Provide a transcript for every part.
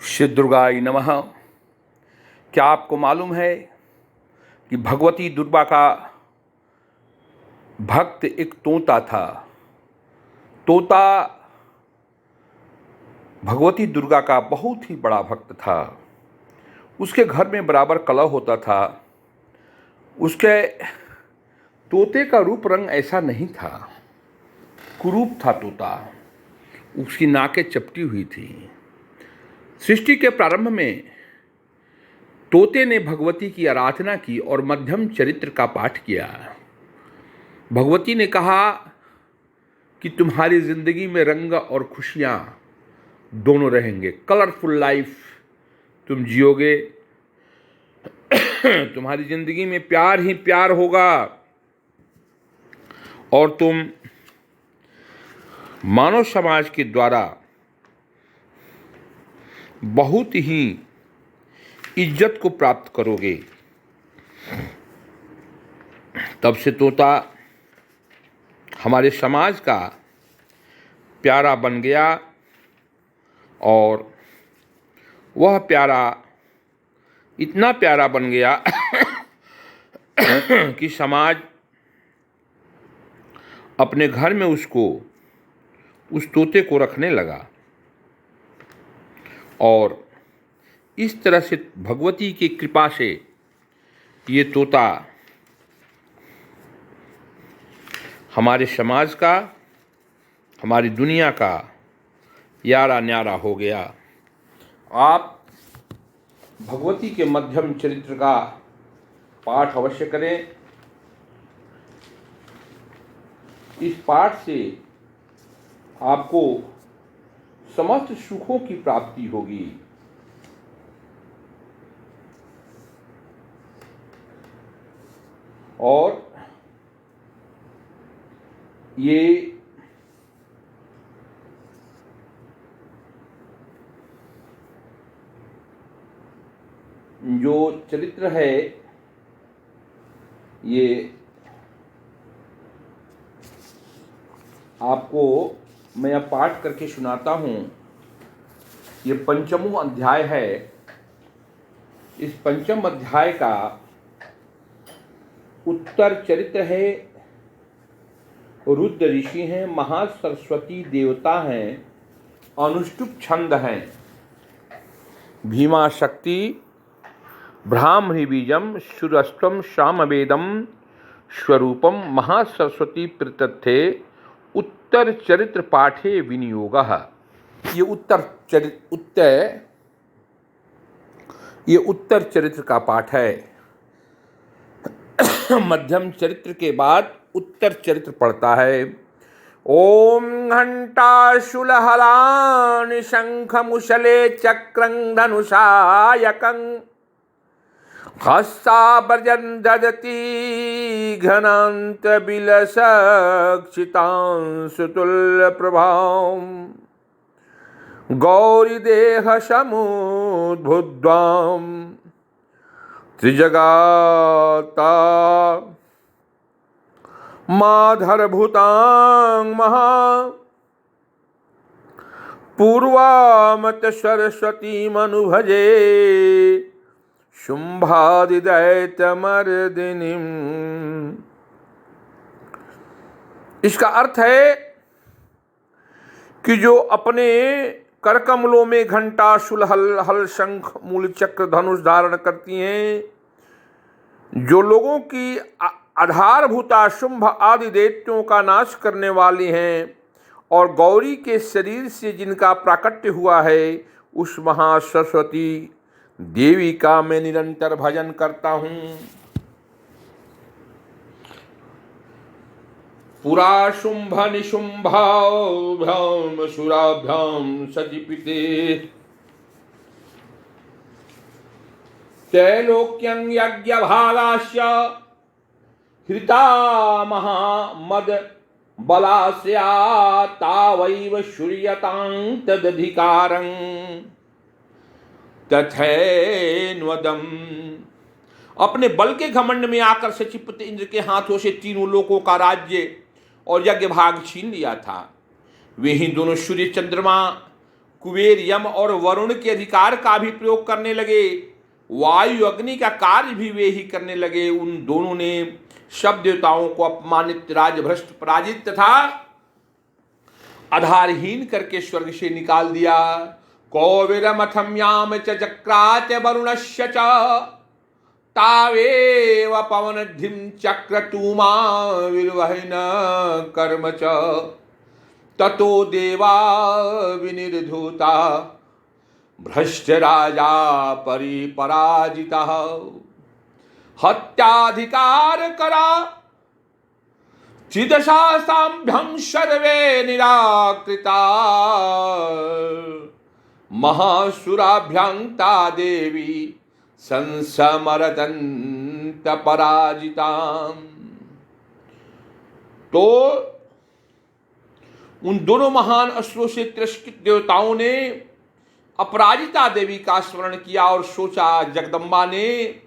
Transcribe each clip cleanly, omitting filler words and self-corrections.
श्री दुर्गाय नमः। क्या आपको मालूम है कि भगवती दुर्गा का भक्त एक तोता था। तोता भगवती दुर्गा का बहुत ही बड़ा भक्त था। उसके घर में बराबर कलह होता था। उसके तोते का रूप रंग ऐसा नहीं था, कुरूप था तोता। उसकी नाकें चपटी हुई थी। सृष्टि के प्रारंभ में तोते ने भगवती की आराधना की और मध्यम चरित्र का पाठ किया। भगवती ने कहा कि तुम्हारी जिंदगी में रंग और खुशियां दोनों रहेंगे, कलरफुल लाइफ तुम जियोगे। तुम्हारी जिंदगी में प्यार ही प्यार होगा और तुम मानव समाज के द्वारा बहुत ही इज्जत को प्राप्त करोगे। तब से तोता हमारे समाज का प्यारा बन गया और वह प्यारा इतना प्यारा बन गया कि समाज अपने घर में उस तोते को रखने लगा। और इस तरह से भगवती की कृपा से ये तोता हमारे समाज का, हमारी दुनिया का यारा न्यारा हो गया। आप भगवती के मध्यम चरित्र का पाठ अवश्य करें। इस पाठ से आपको समस्त सुखों की प्राप्ति होगी। और ये जो चरित्र है, ये आपको मैं अब पाठ करके सुनाता हूँ। ये पंचमों अध्याय है। इस पंचम अध्याय का उत्तर चरित्र है। रुद्र ऋषि हैं, महासरस्वती देवता हैं, अनुष्टुप छंद हैं, भीमा शक्ति, ब्राह्मणी बीजम, सुरस्त्वम सामवेदम स्वरूपम महासरस्वती प्रतथे उत्तर चरित्र पाठे विनियोगः। ये उत्तर चरित्र का पाठ है। मध्यम चरित्र के बाद उत्तर चरित्र पढ़ता है। ओम घंटाशूलहलानि शंखमुशले चक्रं धनुषायकं हस्ताभर्जन ददति घनांत बिलसक्षितांशुतुल्य प्रभां गौरी देह समुद्भुद्वां त्रिजगाता माधरभूतां महा पूर्वामत सरस्वतीमनुभजे शुंभादिदैत्यमर्दिनीम्। इसका अर्थ है कि जो अपने करकमलों में घंटा, शूल, हल, शंख, मूल, चक्र, धनुष धारण करती हैं, जो लोगों की आधारभूता शुंभ आदि दैत्यों का नाश करने वाली हैं और गौरी के शरीर से जिनका प्राकट्य हुआ है, उस महासरस्वती देवी का मैं निरंतर भजन करता हूँ। पुरा शुंभ निशुंभाभ्याम सुराभ्याम सजीपिते त्रैलोक्यं यज्ञभागास्य हृता महामद बलास्या तावैव शूर्यतां तदधिकारं तथैन्वदम्। अपने बल के घमंड में आकर सचिपति इंद्र के हाथों से तीनों लोकों का राज्य और यज्ञ भाग छीन लिया था। वे ही दोनों सूर्य चंद्रमा कुबेर यम और वरुण के अधिकार का भी प्रयोग करने लगे, वायु अग्नि का कार्य भी वे ही करने लगे। उन दोनों ने सब देवताओं को अपमानित, राजभ्रष्ट, पराजित तथा आधारहीन करके स्वर्ग से निकाल दिया। कौविरमथम्याम च चक्राच वरुणस्य च तावेव पवनधिं चक्रतुमा विर्वहन कर्म च ततो देवा विनिर्धूता भ्रष्ट राजा परिपराजिता हत्याधिकार करा चिदशासाभ्यं सर्वे निराकृता महासुराभ्यं ता देवी संसमरदंत पराजिता। तो उन दोनों महान असुरों से तिरस्कृत देवताओं ने अपराजिता देवी का स्मरण किया और सोचा, जगदम्बा ने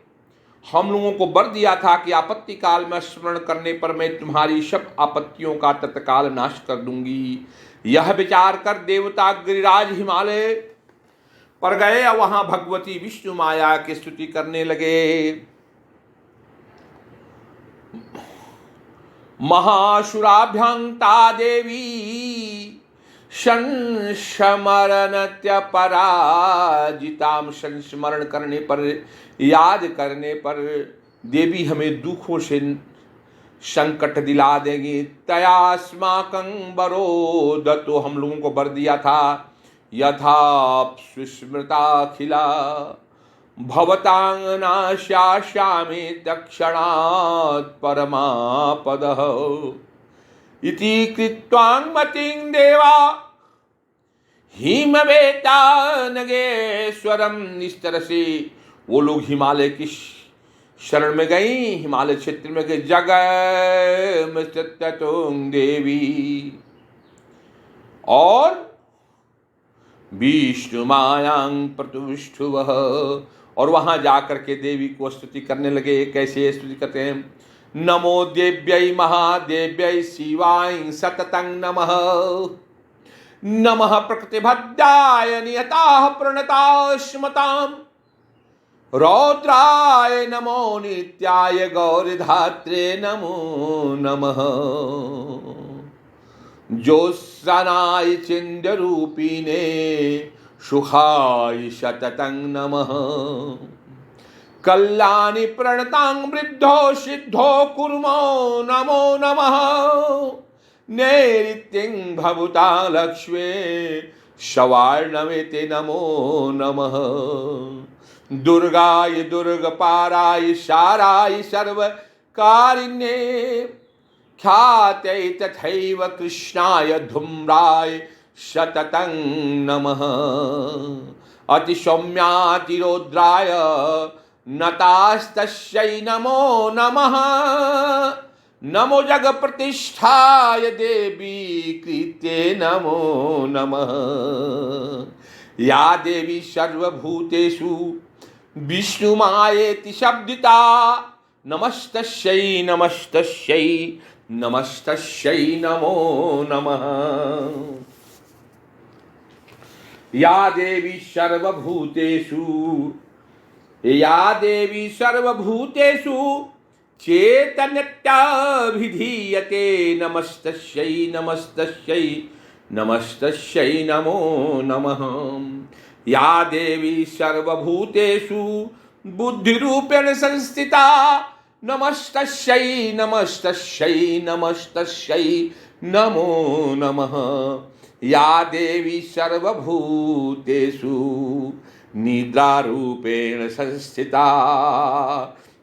हम लोगों को वर दिया था कि आपत्ति काल में स्मरण करने पर मैं तुम्हारी सब आपत्तियों का तत्काल नाश कर दूंगी। यह विचार कर देवता गिरिराज हिमालय पर गए और वहां भगवती विष्णु माया की स्तुति करने लगे। महासुराभ्यंता देवी संस्मरणत्य पराजिताम। संस्मरण करने पर, याद करने पर देवी हमें दुखों से संकट दिला देंगी। तयास्माकं वरो दत्तो, हम लोगों को वर दिया था, यथा सुस्मृताखिला भवतांगनाश्यामि तत्क्षणात् परमापदः इति कृत्वांगमतिं देवा हिमवेता नगेश्वरम। इस तरह से वो लोग हिमालय की शरण में गई, हिमालय क्षेत्र में गए। जगम देवी और विष्णु मायांग प्रतुष्ठुवः, और वहां जाकर के देवी को स्तुति करने लगे। कैसे स्तुति करते हैं? नमो देव्यै महादेव्यै शिवाय सततं नमः। नमः प्रकृतिभद्राय नियताः प्रणतास्मताम्। रौद्राय नमो नित्याय गौरीधात्रे नमो नमः। ज्योत्सनाय चिन्द्रूपिणे सुखाय सततं नमः। कल्याणि प्रणतां वृद्धो सिद्धो कुर्मो नमो नमः। नैऋत्यं भवता लक्ष्मे सवार्णवेते नमो नमः। दुर्गाय दुर्गपाराय साराय सर्वकारिण्ये ख्यात्यै तथैव कृष्णाय धूम्राय सततं नमः। अतिसौम्यातिरौद्राय नतास्तस्यै नमो नमः। नमो जगप्रतिष्ठाय देवी कृते नमो नमः। या देवी सर्वभूतेषु विष्णुमायेति शब्दिता नमस्तस्यै नमस्तस्यै नमस्तस्यै नमो नमः। या देवी सर्वभूतेषु चेतन्यत्याभिधीयते नमस्तस्यै नमस्तस्यै नमस्तस्यै नमो नमः। या देवी सर्वभूतेषु बुद्धिरूपेण संस्थिता नमस्तस्यै नमस्तस्यै नमस्तस्यै नमो नमः। या देवी सर्वभूतेषु निद्रारूपेण संस्थिता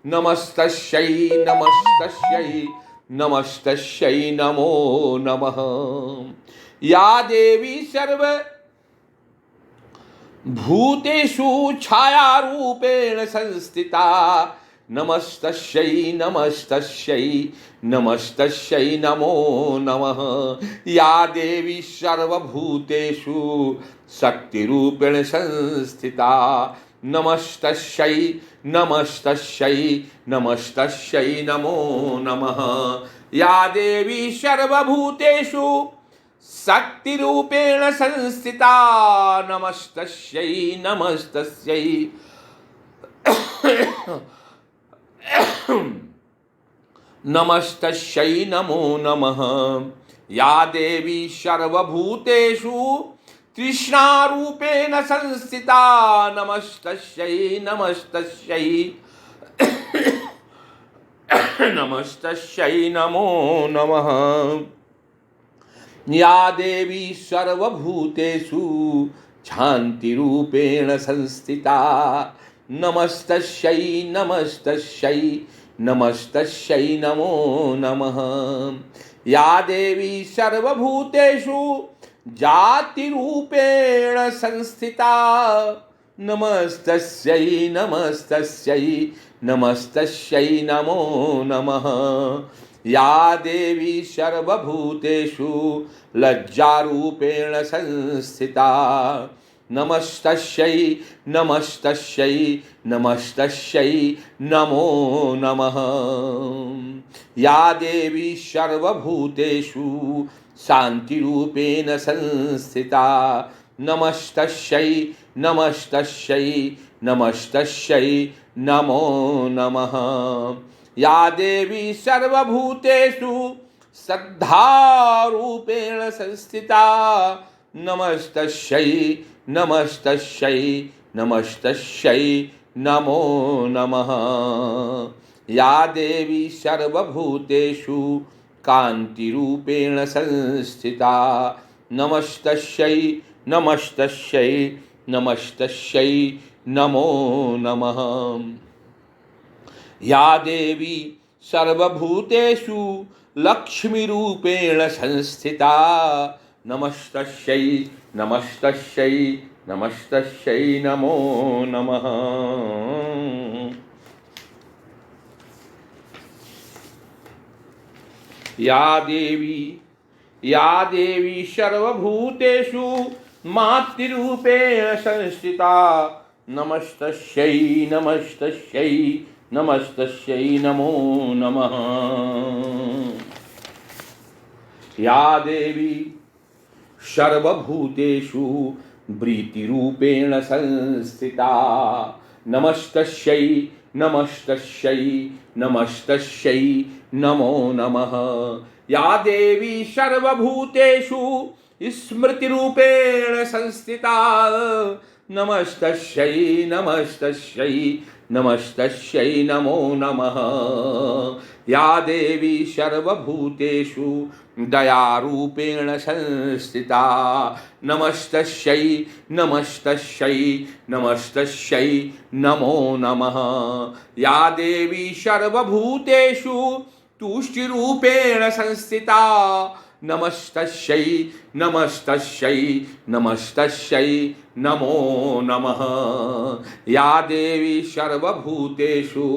नमस्तस्यै नमस्तस्यै नमस्तस्यै नमो नमः। या देवी सर्वभूतेषु छायारूपेण संस्थिता नमस्तस्यै नमस्तस्यै नमस्तस्यै नमो नमः। या देवी सर्वभूतेषु शक्तिरूपेण संस्थिता नमस्तस्यै नमस्तस्यै नमस्तस्यै नमो नमः। या देवी सर्वभूतेषु शक्तिरूपेण संस्थिता नमस्तस्यै नमस्तस्यै नमस्तस्यै नमो नमः। या देवी सर्वभूतेषु तृष्णारूपेण संस्थिता नमस्तस्यै नमस्तस्यै नमस्तस्यै नमो नमः। या देवी सर्वभूतेषु शान्तिरूपेण संस्थिता नमस्तस्यै नमस्तस्यै नमस्तस्यै नमो नमः। या देवी सर्वभूतेषु जातिरूपेण संस्थिता नमस्तस्यै नमस्तस्यै नमस्तस्यै नमो नमः। या देवी सर्वभूतेषु लज्जारूपेण संस्थिता नमस्तस्यै नमस्तस्यै नमस्तस्यै नमो नमः। या देवी सर्वभूतेषु शान्तिरूपेण संस्थिता नमस्तस्यै नमस्तस्यै नमस्तस्यै नमो नमः। या देवी सर्वभूतेषु श्रद्धारूपेण संस्थिता नमस्तस्यै नमस्तस्यै नमस्तस्यै नमो नमः। या देवी सर्वभूतेषु कान्तिरूपेण संस्थिता नमस्तस्यै नमस्तस्यै नमस्तस्यै नमो नमः। या देवी सर्वभूतेषु लक्ष्मीरूपेण संस्थिता नमस्तस्यै नमस्तस्यै नमस्तस्यै नमो नमः। या देवी सर्वभूतेषु मातृरूपेण संस्थिता नमस्तस्यै नमस्तस्यै नमस्तस्यै नमो नमः। या देवी सर्वभूतेषु वृत्तिरूपेण संस्थिता नमस्तस्यै नमस्तस्यै नमस्तस्यै नमो नमः। या देवी सर्वभूतेषु स्मृतिरूपेण संस्थिता नमस्तस्यै नमस्तस्यै नमस्तस्यै नमो नमः। या देवी सर्वभूतेषु दयारूपेण संस्थिता नमस्तस्यै नमस्तस्यै नमस्तस्यै नमो नमः। या देवी सर्वभूतेषु तुष्टिरूपेण संस्थिता नमस्तस्यै नमस्तस्यै नमस्तस्यै नमो नमः। या देवी सर्वभूतेषु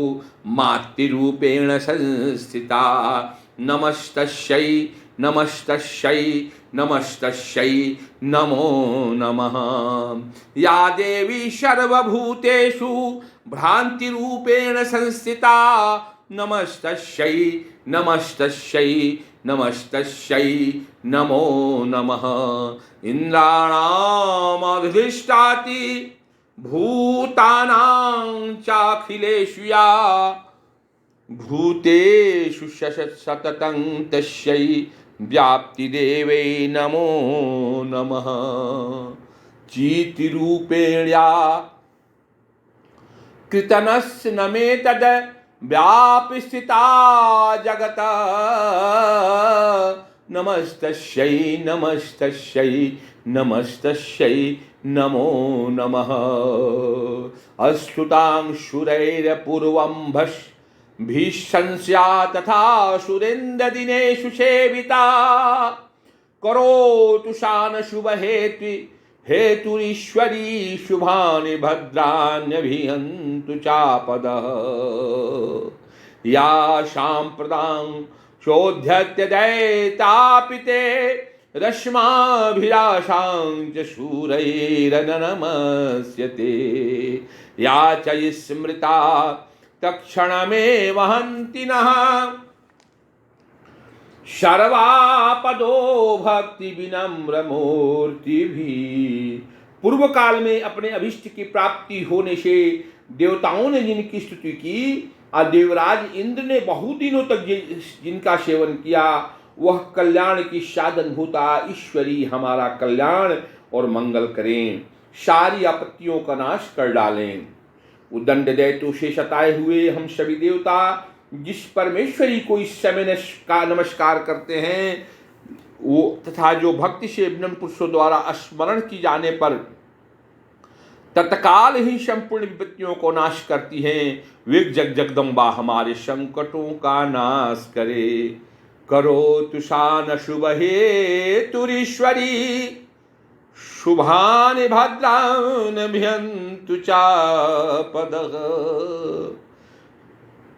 मातृरूपेण संस्थिता नमस्तस्यै नमस्तस्यै नमस्तस्यै नमो नमः। या देवी सर्वभूतेषु भ्रान्तिरूपेण संस्थिता नमस्तस्यै नमस्तस्यै नमस्तस्यै नमो नमः। इन्द्राणामधिष्ठाति भूतानां चाखिलेषु या भूतेषु सततं तस्यै व्याप्तिदेवै नमो नमः। चितिरूपेण्या कृतनस्य न मे तद् व्यापिस्थिता जगत नमस्तस्यै नमस्तस्यै नमस्तस्यै नमो नमः। अस्तुतां शूरैर्पूर्वं भीष्मंस्या तथा सुरेन्द्रदिनेषु सेविता करोतु शान शुभ हेतुरीश्वरी शुभानि भद्राण्यभिहन्तु चापदः। या साम्प्रदां चोद्यत्यदैतापिते रश्माभिलाषां च शूरैरनमस्यते। या च स्मृता तत्क्षणमेव हन्ति नः शर्वापदो भक्ति विनम्र मूर्ति भी। पूर्व काल में अपने अभिष्ट की प्राप्ति होने से देवताओं ने जिनकी स्तुति की और देवराज इंद्र ने बहुत दिनों तक जिनका सेवन किया, वह कल्याण की साधन भूता ईश्वरी हमारा कल्याण और मंगल करें, सारी आपत्तियों का नाश कर डालें। उदंड दैत्यों से सताए हुए हम सभी देवता जिस परमेश्वरी को इस समय नमस्कार करते हैं, वो तथा जो भक्ति से विनम्र पुरुषों द्वारा स्मरण की जाने पर तत्काल ही संपूर्ण विपत्तियों को नाश करती हैं, वे जगदम्बा हमारे संकटों का नाश करे। करो तुषान शुभ हे तुरीश्वरी, शुभानि भद्रान् भियन्तु चापदः।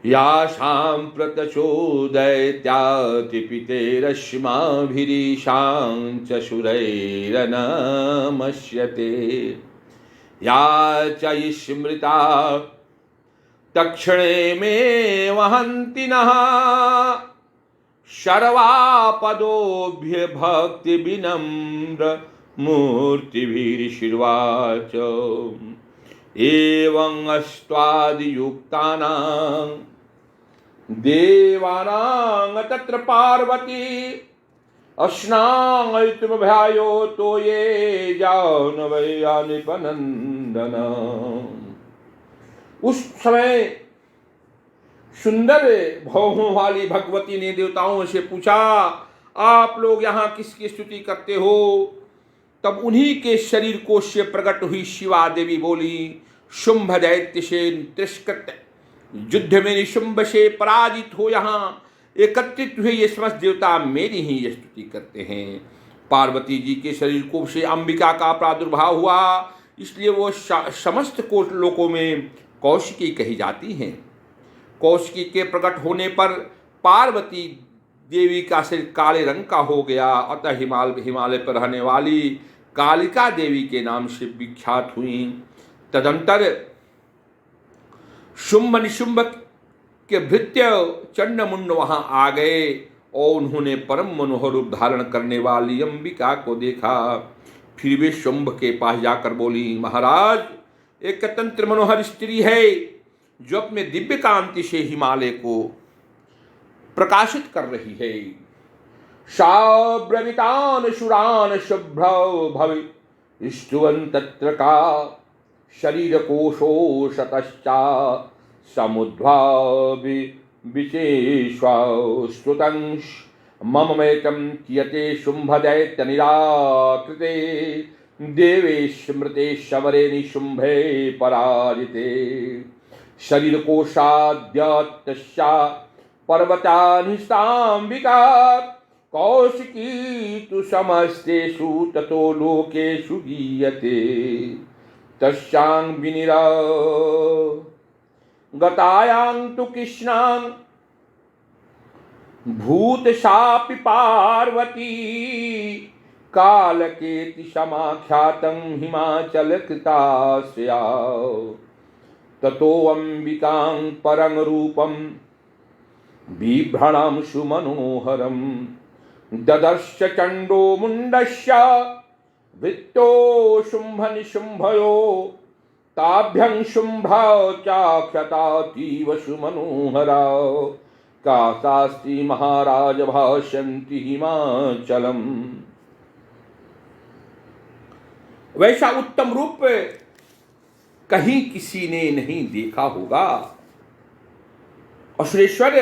यासां प्रतचोदैत्यातिपितेरश्माभिरीशां च शूरैरनमस्यते। या च स्मृता तक्षणे मे वहन्ति नः, शर्वापदोभ्य भक्ति विनम्र मूर्तिभिर्षिर्वाच। एवं अस्त्वादियुक्तानां देवानां तत्र पार्वती, अस्नायितुमभ्यायो तो ये जानवैयानिपनन्दन। उस समय सुंदर भौहों वाली भगवती ने देवताओं से पूछा, आप लोग यहाँ किसकी स्तुति करते हो? तब उन्हीं के शरीर कोश से प्रकट हुई शिवा देवी बोली, शुंभ दैत्य से तिरस्कृत युद्ध में निशुंभ से पराजित हो यहाँ एकत्रित हुए ये समस्त देवता मेरी ही स्तुति करते हैं। पार्वती जी के शरीर कोश से अंबिका का प्रादुर्भाव हुआ, इसलिए वो समस्त कोट लोकों में कौशिकी कही जाती हैं। कौशिकी के प्रकट होने पर पार्वती देवी का शरीर काले रंग का हो गया, अतः हिमालय पर रहने वाली कालिका देवी के नाम से विख्यात हुई। तदंतर शुंभ निशुंभ के भृत्य चंडमुंड वहां आ गए और उन्होंने परम मनोहर रूप धारण करने वाली अंबिका को देखा। फिर वे शुंभ के पास जाकर बोली, महाराज, एक तंत्र मनोहर स्त्री है जो अपने दिव्य कांति से हिमालय को प्रकाशित कर रही है। शाब्रवितान शुरान शुभ्रौ भवि स्तुवन् तत्र का, शरीर कोशो शतश्चा समुद्ध्वा विचेष्वा स्तुतंश मम मेकं कियते शुंभ दैत्य निराकृते, देवे स्मृते शवरे निशुंभे पराजिते। शरीर कोशाद्यतश्चा पर्वतानिष्टाम्बिका, कौशिकी तु समस्तेषु ततो लोकेषु गीयते। तस्यां विनिरा गतायां तु कृष्णां भूतशापि पार्वती, कालकेति समाख्यातं हिमाचलकृतास्या। ततो अंबिकां परं रूपं बिभ्रणं सुमनोहरं, ददर्श चंडो मुंडस्य वृत्तो शुंभ निशुंभयो, ताभ्यं शुंभौ चाक्षतातीव सुमनोहरा, काशास्ति महाराज भाषन्ति हिमाचलम्। वैसा उत्तम रूप कहीं किसी ने नहीं देखा होगा। असुरेश्वर,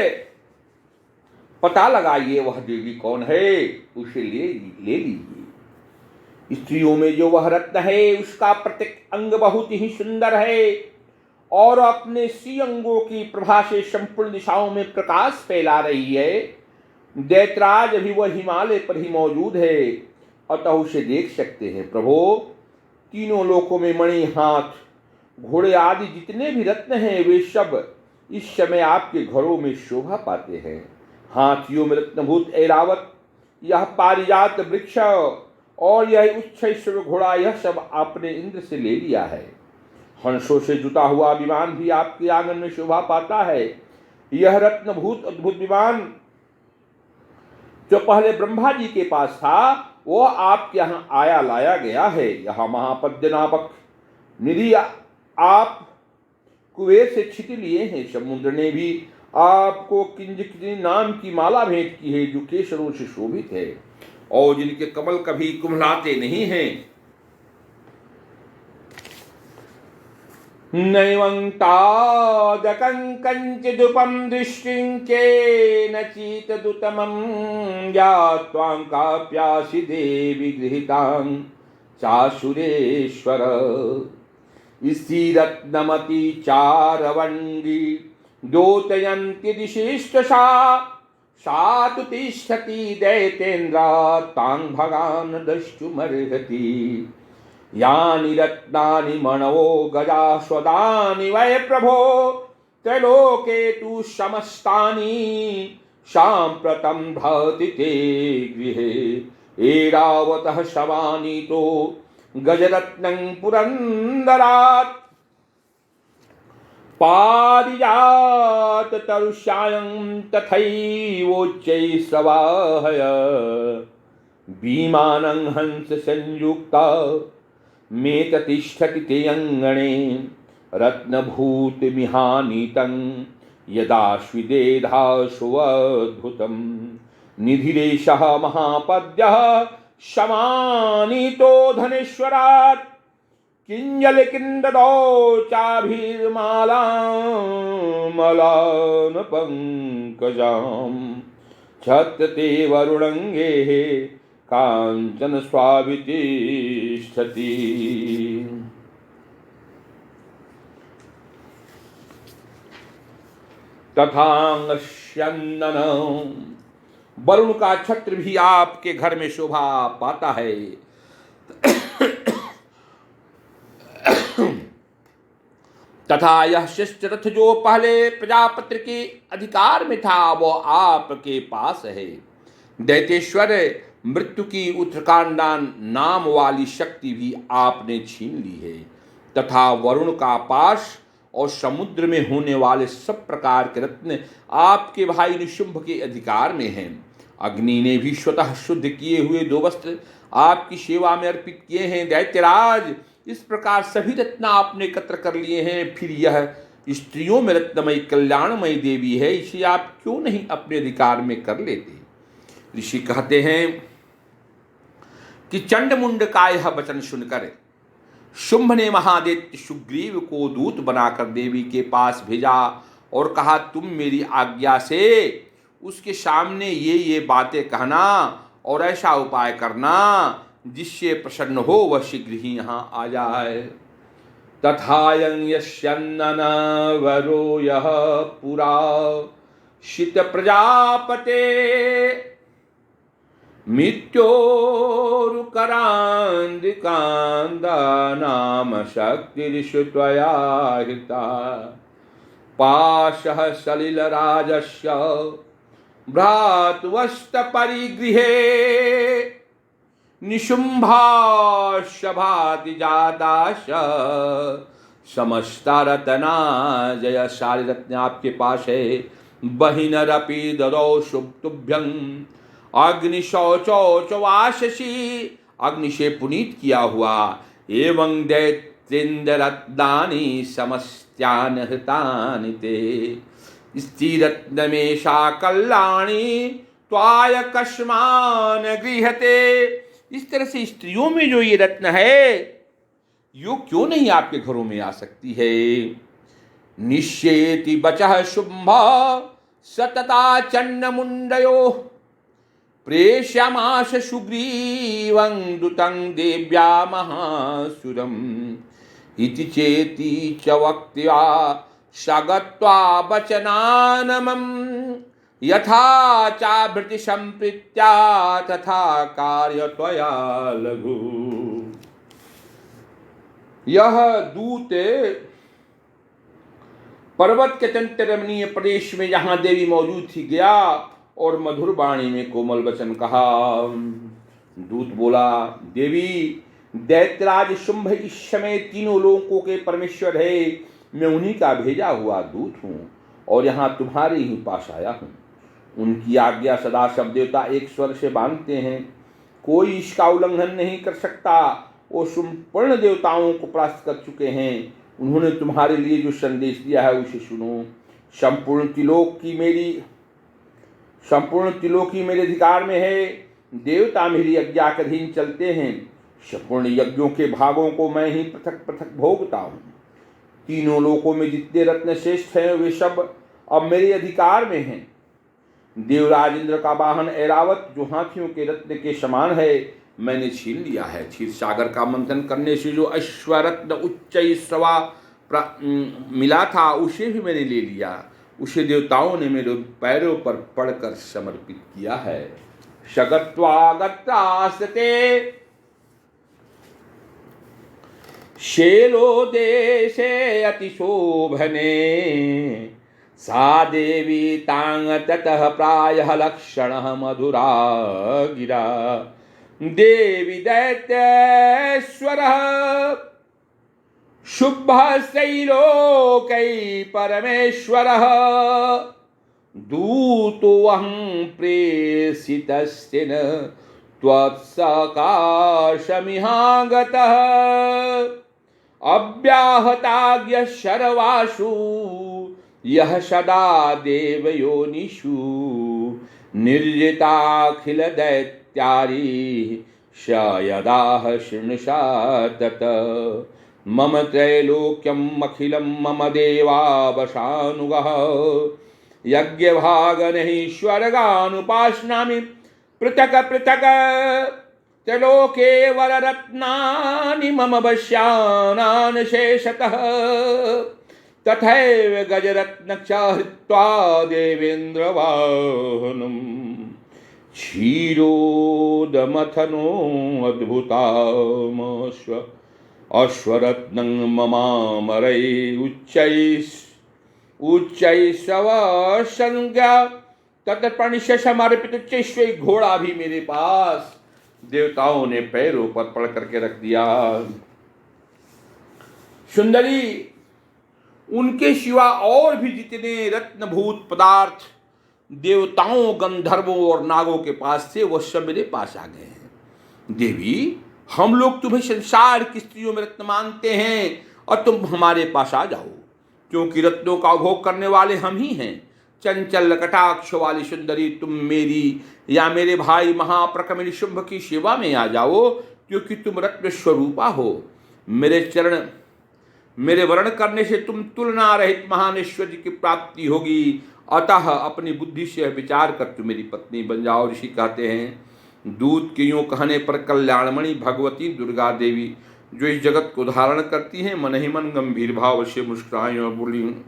पता लगाइए वह देवी कौन है, उसे ले लीजिए। स्त्रियों में जो वह रत्न है उसका प्रत्येक अंग बहुत ही सुंदर है और अपने सी अंगों की प्रभा से संपूर्ण दिशाओं में प्रकाश फैला रही है। दैतराज अभी वह हिमालय पर ही मौजूद है, अतः उसे देख सकते हैं। प्रभो, तीनों लोकों में मणि, हाथ, घोड़े आदि जितने भी रत्न हैं वे सब इस समय आपके घरों में शोभा पाते हैं। हाथियों में रत्नभूत ऐरावत, यह पारिजात वृक्ष और यह उच्छैश्वर घोड़ा, यह सब आपने इंद्र से ले लिया है। हंसों से जुटा हुआ विमान भी आपके आंगन में शोभा पाता है। यह रत्नभूत अद्भुत विमान जो पहले ब्रह्मा जी के पास था वो आपके यहाँ आया लाया गया है। यह महापद्यनापक निधि आप कुएं से छिट लिए हैं। समुद्र ने भी आपको किंजकिनी नाम की माला भेंट की है जो केसरों से शोभित है और जिनके कमल कभी कुम्हलाते नहीं हैं। नैवं तादकं कंचिदुपम दृष्टिं केनचिदुत्तमं ज्ञात्वां काप्यासि देवी गृहीतां चासुरेश्वर। स्थिरत्नमति चारवण्गी द्योतयन्ति दिशिष्टसा सा तु तिष्ठति दैतेन्द्रा तां भगान् द्रष्टुमर्हति। यानि रत्नानि मणवो गजास्वदानि वै प्रभो त्रैलोके तु समस्तानि साम्प्रतं भवति ते गृहे। ऐरावतः समानीतो गजरत्नं पुरन्दरात् पारिजात तरुष्यायं तथैवोच्चैः सवाहय। विमानं हंस संयुक्ता मेततिष्ठति ते अङ्गणे रत्नभूतमिहानीतं यदाश्विदेधाशुवद्भुतं। निधिरेशः महापद्यः समानीतो धनेश्वरात् किञ्जलकिन्ददौ चाभिर्मालां पंकजां छत्ते वरुणङ्गेः कांचन स्वाभितिष्ठति। तथांगस्यन्दन वरुण का छत्र भी आपके घर में शोभा पाता है। तथा यह शिष्ट रथ जो पहले प्रजापति के अधिकार में था वो आपके पास है। दैतेश्वर मृत्यु की उत्तरकांडान नाम वाली शक्ति भी आपने छीन ली है। तथा वरुण का पाश और समुद्र में होने वाले सब प्रकार के रत्न आपके भाई निशुंभ के अधिकार में हैं। अग्नि ने भी स्वतः शुद्ध किए हुए 2 वस्त्र आपकी सेवा में अर्पित किए हैं। दैत्यराज इस प्रकार सभी रत्न आपने एकत्र कर लिए हैं। फिर यह स्त्रियों में रत्नमयी कल्याणमयी देवी है, इसे आप क्यों नहीं अपने अधिकार में कर लेते। ऋषि कहते हैं कि चंडमुंड का यह वचन सुनकर शुंभ ने महादैत्य सुग्रीव को दूत बनाकर देवी के पास भेजा और कहा, तुम मेरी आज्ञा से उसके सामने ये बातें कहना और ऐसा उपाय करना जिससे प्रसन्न हो वह शीघ्र ही यहाँ आ जाए। तथायं यस्यन्नन वरो यः पुरा शित प्रजापते मित्योरुकरान्दिकान्दा नाम शक्तिरिषु त्वया हिता। पाशः सलिलराजस्य भ्रातुवस्तपरिगृहे निशुम्भास्य भाति जाताश। समस्ता रत्ना जय सारी रत्न आपके पास है। बहिनरपि ददौ शुभ्तुभ्यं अग्निशौचौच वाशसी अग्नि से पुनीत किया हुआ एवं दैत्येन्द्र रत्नानि समस्त्यान हृतानि ते। स्त्रीरत्नमेषा कल्याणी त्वाय कस्मान गृहते। इस तरह से स्त्रियों में जो ये रत्न है यो क्यों नहीं आपके घरों में आ सकती है। निश्चेति बचः शुंभ सतता चण्डमुण्डयो प्रेष्यामास सुग्रीवं दूतं देव्या महासुरम्। इति चेति च वक्त्या सगत्वा वचनानमम् यथा चाभृति संप्रीत्या तथा कार्य त्वया लघु। यह दूत पर्वत के अत्यंत रमणीय प्रदेश में जहां देवी मौजूद थी गया और मधुर वाणी में कोमल वचन कहा। दूत बोला, देवी दैत्यराज शुंभ इस समय तीनों लोकों के परमेश्वर है। मैं उन्हीं का भेजा हुआ दूत हूँ और यहाँ तुम्हारे ही पास आया हूँ। उनकी आज्ञा सदा सब देवता एक स्वर से बांधते हैं, कोई इसका उल्लंघन नहीं कर सकता। वो संपूर्ण देवताओं को परास्त कर चुके हैं। उन्होंने तुम्हारे लिए जो संदेश दिया है उसे सुनो। संपूर्ण त्रिलोकी मेरे अधिकार में है। देवता मेरी आज्ञा के अधीन चलते हैं। संपूर्ण यज्ञों के भागों को मैं ही पृथक पृथक भोगता हूँ। तीनों लोकों में जितने रत्न श्रेष्ठ हैं वे सब अब मेरे अधिकार में हैं। देवराज इंद्र का वाहन ऐरावत, जो हाथियों के रत्न के समान है, मैंने छीन लिया है। क्षीर सागर का मंथन करने से जो अश्वरत्न उच्चैःस्रवा मिला था उसे भी मैंने ले लिया। उसे देवताओं ने मेरे पैरों पर पड़कर समर्पित किया है। शगत्वागत्रास्ते शेलो देशे अतिशोभने, सा देवी तांग ततः प्रायः लक्षणः मधुरा गिरा। देवी दैत्येश्वरः शुभः शैलोकै परमेश्वरः, दूतोऽहं प्रेषितस्तेन त्वत्सकाशमिहागतः। अव्याहताज्ञः शर्वासु यः सदा देवयोनिषु, निर्जिताखिल दैत्यारी स यदाह शृणुषा तत्। मम त्रैलोक्यम् अखिलं मम देवावसानुगः, यज्ञभागनैः स्वर्गानुपाश्नामि पृथक् पृथक्। त्रिलोके वररत्नानि मम वश्यानान् शेषतः, तथैव गजरत्न च हृत्वा देवेन्द्रवाहनम्। क्षीरोदमथनो अद्भुतामश्व अश्वरत्नं ममामरै, उच्चैःश्रवसंज्ञा तत्प्रणिश समर्पित। उच्चैश्वरी घोड़ा भी मेरे पास देवताओं ने पैरों पर पड़ करके रख दिया। सुंदरी, उनके सिवा और भी जितने रत्नभूत पदार्थ देवताओं, गंधर्वों और नागों के पास थे वो सब मेरे पास आ गए हैं। देवी, हम लोग तुम्हें संसार की स्त्रियों में रत्न मानते हैं और तुम हमारे पास आ जाओ, क्योंकि रत्नों का उपभोग करने वाले हम ही हैं। चंचल कटाक्ष वाली सुंदरी, तुम मेरी या मेरे भाई महाप्रकमिनी शुंभ की सेवा में आ जाओ, क्योंकि तुम रत्न स्वरूपा हो। मेरे वर्ण करने से तुम तुलना रहित महान ऐश्वर्य की प्राप्ति होगी। अतः अपनी बुद्धि से विचार कर तुम मेरी पत्नी बन जाओ। ऋषि कहते हैं, दूत के यूँ कहने पर कल्याणमणि भगवती दुर्गा देवी, जो इस जगत को धारण करती हैं, मन ही मन गंभीर भाव से मुस्कुराई और बोली,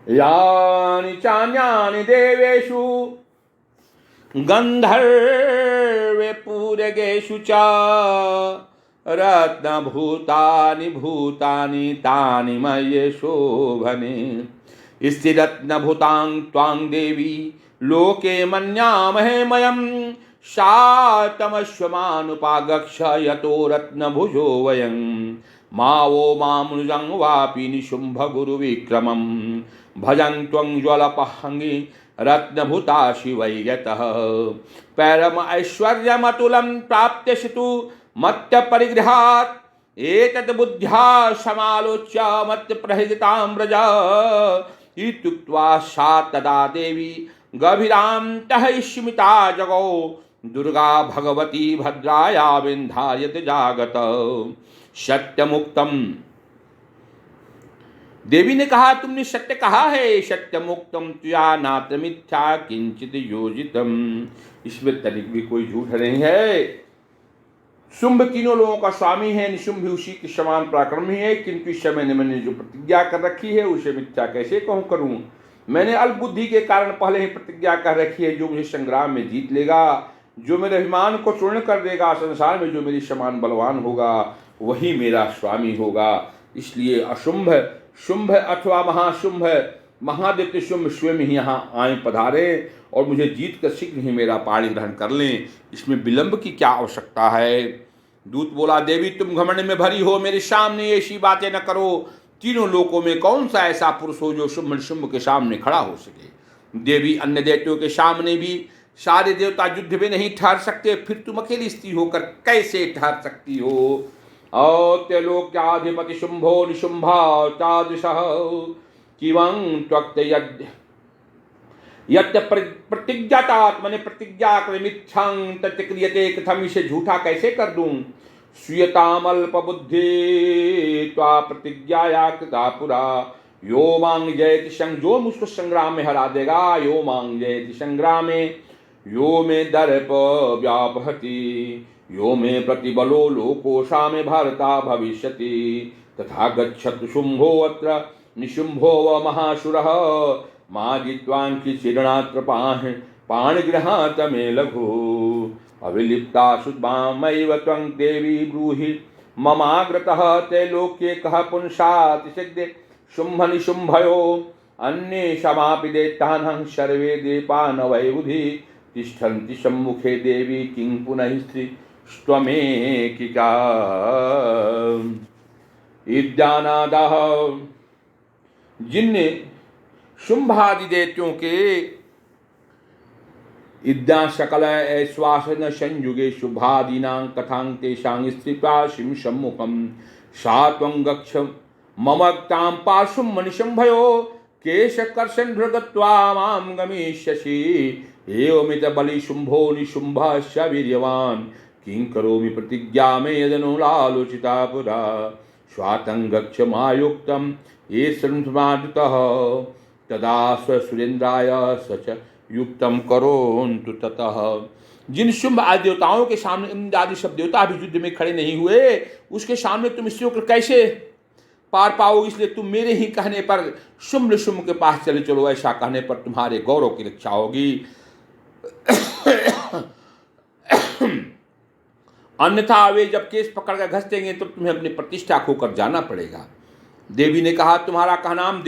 यानि चान्यानि देवेषु गंधर्वे पूरगेषु च, रत्नभूतानि भूतानि तानि मय्ये शोभने। स्थिरत्नभूतां त्वां देवी लोके मन्यामहे मयम्, शातमश्वमानुपागक्ष यतो रत्नभुजो वयं। मावो मामनुजं वापि निशुम्भ गुरुविक्रमं, भजं त्वं ज्वलपहंगि रत्नभूता शिवैर्यतः। पैरम ऐश्वर्यमतुलं प्राप्य शितु मत्य परिगृहात्, एतत् बुद्ध्या समालोच्य मत्य प्रहृतां व्रज। इत्युक्त्वा सा तदा देवी गभीरां तः स्मिता जगौ, दुर्गा भगवती भद्राया विन्धायत जागत। सत्यमुक्तम, देवी ने कहा, तुमने सत्य कहा है। सत्यमुक्तम तुया नात्र मिथ्या किंचित योजितम, इसमें तनिक भी कोई झूठ नहीं है। शुंभ तीनों लोगों का स्वामी है, निशुंभ भी उसी के समान पराक्रमी है, किंतु इस समय मैंने जो प्रतिज्ञा कर रखी है उसे मिथ्या कैसे करूं। मैंने अल्पबुद्धि के कारण पहले ही प्रतिज्ञा कर रखी है, जो मुझे संग्राम में जीत लेगा, जो मेरे अभिमान को चूर्ण कर देगा, संसार में जो मेरी समान बलवान होगा वही मेरा स्वामी होगा। इसलिए अशुंभ, शुंभ अथवा महाशुंभ, महादित्य शुंभ स्वयं ही यहाँ आए पधारे और मुझे जीत कर शीघ्र ही मेरा पाणी ग्रहण कर लें। इसमें विलंब की क्या आवश्यकता है। दूत बोला, देवी तुम घमंड में भरी हो, मेरे सामने ऐसी बातें न करो। तीनों लोकों में कौन सा ऐसा पुरुष हो जो शुंभ के सामने खड़ा हो सके। देवी अन्य दैत्यों के सामने भी सारे देवता युद्ध में नहीं ठहर सकते, फिर तुम अकेली स्त्री होकर कैसे ठहर सकती हो। औत्यलोक्याधिपति शुंभो निशुंभाचादृशः किवं त्वक्त यत् प्रतिज्ञातात्मने प्रतिज्ञा कृमिच्छं तत् क्रियते, कथम इसे झूठा कैसे कर दूं। श्रूयतामल्पबुद्धि त्वा प्रतिज्ञाया कृता पुरा, यो मांग जयति संग, जो मुझको संग्राम में हरा देगा, यो मांग जयति संग्रामे, यो मे दर्प व्यापहति, यो मे प्रतिबलो लोकोषा में भारता भविष्यति, तथा गच्छतु शुंभो अत्र निशुंभो व महासुरः, मां जित्वांकी चिरणात्र पाणिगृहात मे लघु, अविलिप्ता सुद्मामैव त्वं देवी ब्रूहि ममाग्रतः, ते लोके कः पुंसातिसिद्धे शुंभ निशुंभयो, अन्ये शमापि दैत्यानां सर्वे दीपानवैबुधि, तिष्ठन्ति सम्मुखे देवी किं पुनः स्त्वमेकिका। इद्यानादः, जिनने शुंभादि दैत्यों के इद्या सकल ऐश्वासन संयुगे शुभादीनां कथां तेषां स्त्रीपाशिं सम्मुखं, सा त्वं गच्छ ममक्तां पार्श्वं मनिशंभयो, केशकर्षन् भृगत्वा मां गमिष्यसि, एवमित बलि शुंभो निशुंभस्य वीर्यवान्, किं करोमि प्रतिज्ञा मे यदनुलालोचिता पुरा, स्वातं गच्छ मायुक्तं ये शृण्वमादुतः, तदा सुरेन्द्राय सच युक्तम करोन्तु ततः। जिन शुंभ आदि देवताओं के सामने इंद्र आदि सब देवता भी युद्ध में खड़े नहीं हुए, उसके सामने तुम स्त्रियों को कैसे पार पाओगे, इसलिए तुम मेरे ही कहने पर शुंभ शुंभ के पास चले चलो, ऐसा कहने पर तुम्हारे गौरव की रक्षा होगी। अन्यथा वे जब केस पकड़कर घस देंगे तो तुम्हें अपनी प्रतिष्ठा खोकर जाना पड़ेगा। देवी ने कहा, तुम्हारा कहना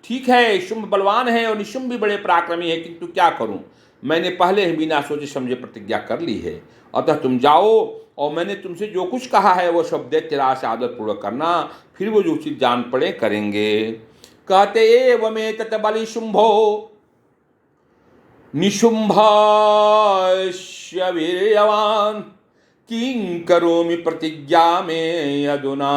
ठीक है, शुंभ बलवान है और निशुंभ भी बड़े पराक्रमी है, किंतु क्या करूं, मैंने पहले ही बिना सोचे समझे प्रतिज्ञा कर ली है, अतः तुम जाओ और मैंने तुमसे जो कुछ कहा है वो सब दैत्यराज से आदर पूर्वक करना, फिर वो जो चीज जान पड़े करेंगे। कहते एवमे तत बलि शुंभो निशुंभस्य वीर्यवान्, किं करोमि प्रतिज्ञा में अधुना।